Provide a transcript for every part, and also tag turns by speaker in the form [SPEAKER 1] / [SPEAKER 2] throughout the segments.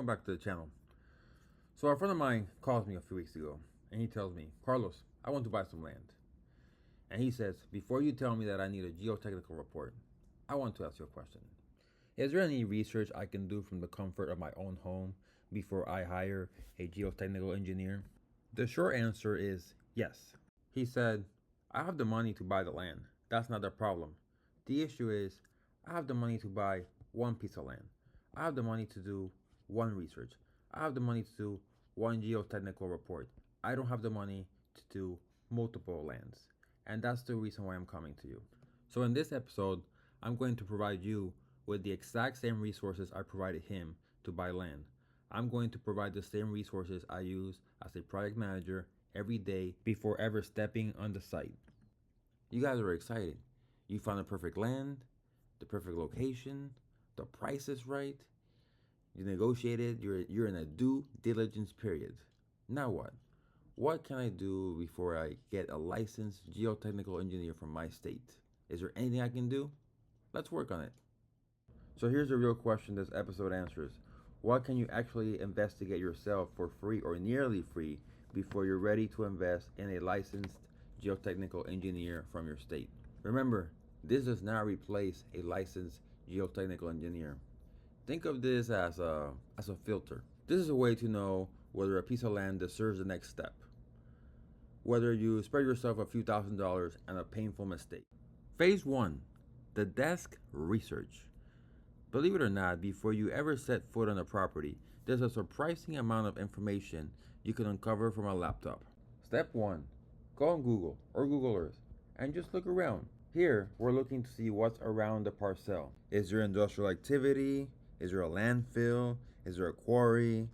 [SPEAKER 1] welcome back to the channel. So a friend of mine calls me a few weeks ago and he tells me, Carlos, I want to buy some land. And he says, before you tell me that I need a geotechnical report, I want to ask you a question. Is there any research I can do from the comfort of my own home before I hire a geotechnical engineer? The short answer is yes. He said, I have the money to buy the land. That's not the problem. The issue is, I have the money to buy one piece of land. I have the money to do one research. I have the money to do one geotechnical report. I don't have the money to do multiple lands. And that's the reason why I'm coming to you. So in this episode, I'm going to provide you with the exact same resources I provided him to buy land. I'm going to provide the same resources I use as a project manager every day before ever stepping on the site. You guys are excited. You found the perfect land, the perfect location, the price is right, you negotiated, you're in a due diligence period. Now what? What can I do before I get a licensed geotechnical engineer from my state? Is there anything I can do? Let's work on it. So here's the real question this episode answers. What can you actually investigate yourself for free or nearly free before you're ready to invest in a licensed geotechnical engineer from your state? Remember, this does not replace a licensed geotechnical engineer. Think of this as a filter. This is a way to know whether a piece of land deserves the next step, whether you spread yourself a few $1,000s and a painful mistake. Phase 1, the desk research. Believe it or not, before you ever set foot on a property, there's a surprising amount of information you can uncover from a laptop. Step 1, go on Google or Google Earth and just look around. Here, we're looking to see what's around the parcel. Is there industrial activity? Is there a landfill? Is there a quarry?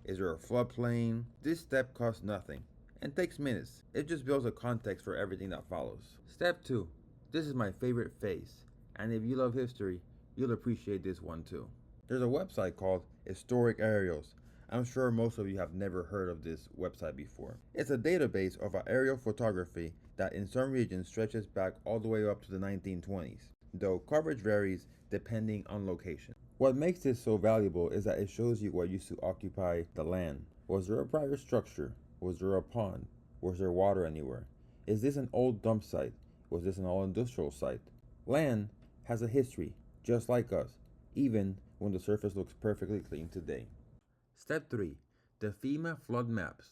[SPEAKER 1] Is there a floodplain? This step costs nothing and takes minutes. It just builds a context for everything that follows. Step 2, this is my favorite phase, and if you love history, you'll appreciate this one too. There's a website called Historic Aerials. I'm sure most of you have never heard of this website before. It's a database of aerial photography that in some regions stretches back all the way up to the 1920s, though coverage varies depending on location. What makes this so valuable is that it shows you what used to occupy the land. Was there a prior structure? Was there a pond? Was there water anywhere? Is this an old dump site? Was this an all-industrial site? Land has a history, just like us, even when the surface looks perfectly clean today. Step 3, the FEMA flood maps.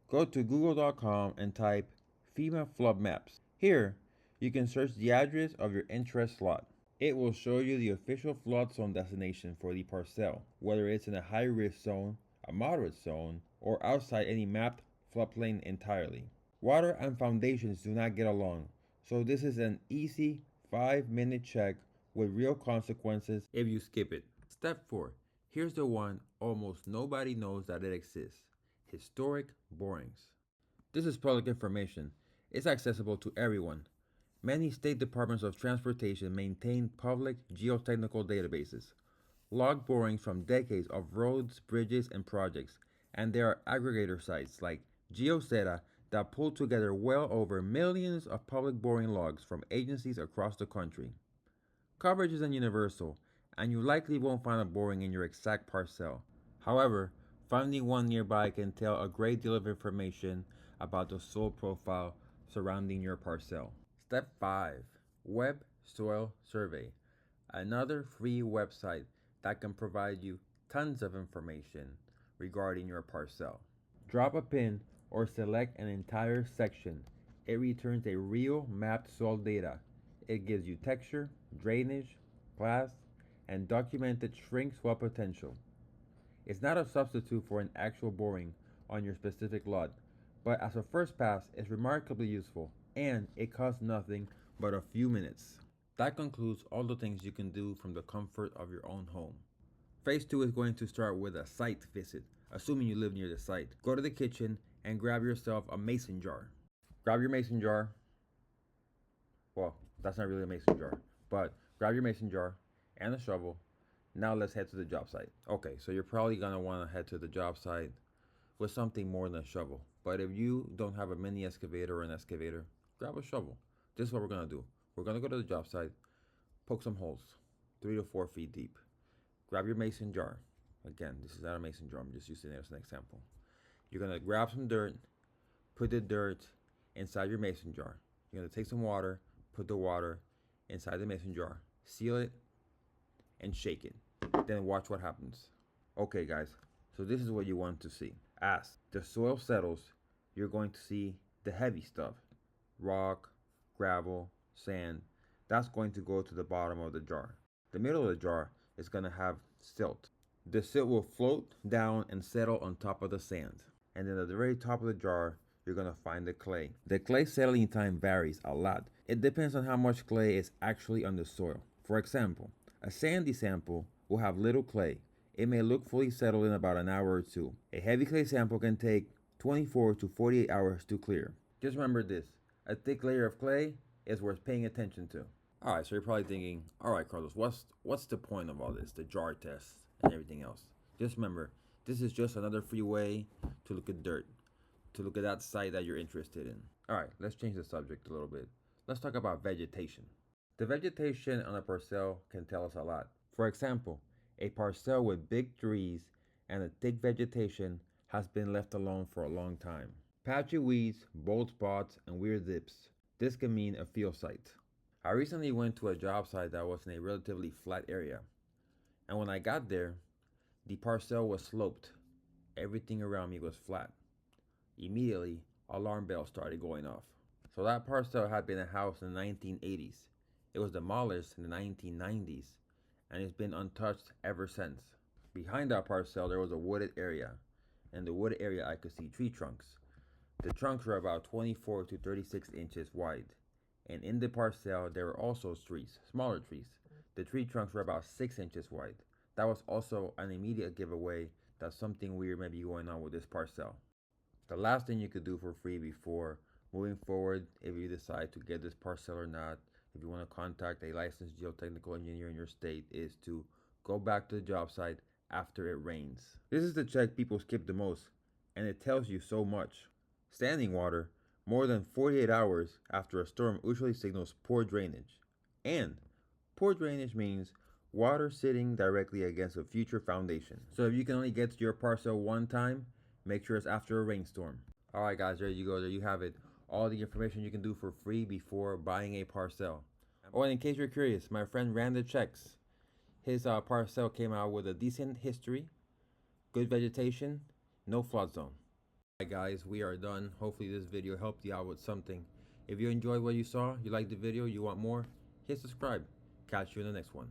[SPEAKER 1] Go to google.com and type FEMA flood maps. Here, you can search the address of your interest lot. It will show you the official flood zone destination for the parcel, whether it's in a high-risk zone, a moderate zone, or outside any mapped floodplain entirely. Water and foundations do not get along, so this is an easy 5-minute check with real consequences if you skip it. Step 4. Here's the one almost nobody knows that it exists. Historic borings. This is public information. It's accessible to everyone. Many state departments of transportation maintain public geotechnical databases. Log borings from decades of roads, bridges, and projects. And there are aggregator sites like GeoZeta that pull together well over millions of public boring logs from agencies across the country. Coverage isn't universal, and you likely won't find a boring in your exact parcel. However, finding one nearby can tell a great deal of information about the soil profile surrounding your parcel. Step 5. Web Soil Survey. Another free website that can provide you tons of information regarding your parcel. Drop a pin or select an entire section. It returns a real mapped soil data. It gives you texture, drainage, class, and documented shrink swell potential. It's not a substitute for an actual boring on your specific lot, but as a first pass, it's remarkably useful, and it costs nothing but a few minutes. That concludes all the things you can do from the comfort of your own home. Phase 2 is going to start with a site visit, assuming you live near the site. Go to the kitchen and grab yourself a mason jar. Grab your mason jar. Well, that's not really a mason jar, but grab your mason jar and a shovel. Now let's head to the job site. Okay, so you're probably gonna wanna head to the job site with something more than a shovel. But if you don't have a mini excavator or an excavator, grab a shovel. This is what we're gonna do. We're gonna go to the job site, poke some holes, 3 to 4 feet deep. Grab your mason jar, Again, this is not a mason jar. I'm just using it as an example. You're going to grab some dirt, put the dirt inside your mason jar. You're going to take some water, put the water inside the mason jar, seal it, and shake it. Then watch what happens. Okay, guys, so this is what you want to see. As the soil settles, you're going to see the heavy stuff. Rock, gravel, sand. That's going to go to the bottom of the jar. The middle of the jar is going to have silt. The silt will float down and settle on top of the sand. And then at the very top of the jar, you're going to find the clay. The clay settling time varies a lot. It depends on how much clay is actually on the soil. For example, a sandy sample will have little clay. It may look fully settled in about an hour or two. A heavy clay sample can take 24 to 48 hours to clear. Just remember this, a thick layer of clay is worth paying attention to. Alright, so you're probably thinking, alright Carlos, what's the point of all this, the jar test and everything else? Just remember, this is just another free way to look at dirt, to look at that site that you're interested in. Alright, let's change the subject a little bit. Let's talk about vegetation. The vegetation on a parcel can tell us a lot. For example, a parcel with big trees and a thick vegetation has been left alone for a long time. Patchy weeds, bald spots, and weird dips. This can mean a field site. I recently went to a job site that was in a relatively flat area. And when I got there, the parcel was sloped. Everything around me was flat. Immediately, alarm bells started going off. So that parcel had been a house in the 1980s. It was demolished in the 1990s, and it's been untouched ever since. Behind that parcel, there was a wooded area. In the wooded area, I could see tree trunks. The trunks were about 24 to 36 inches wide. And in the parcel, there were also trees, smaller trees. The tree trunks were about 6 inches wide. That was also an immediate giveaway that something weird may be going on with this parcel. The last thing you could do for free before moving forward, if you decide to get this parcel or not, if you want to contact a licensed geotechnical engineer in your state, is to go back to the job site after it rains. This is the check people skip the most, and it tells you so much. Standing water more than 48 hours after a storm usually signals poor drainage. And poor drainage means water sitting directly against a future foundation. So if you can only get to your parcel one time, make sure it's after a rainstorm. Alright guys, there you go. There you have it. All the information you can do for free before buying a parcel. Oh, and in case you're curious, my friend ran the checks. His parcel came out with a decent history, good vegetation, no flood zone. Alright guys, we are done. Hopefully this video helped you out with something. If you enjoyed what you saw, you liked the video, you want more, hit subscribe. Catch you in the next one.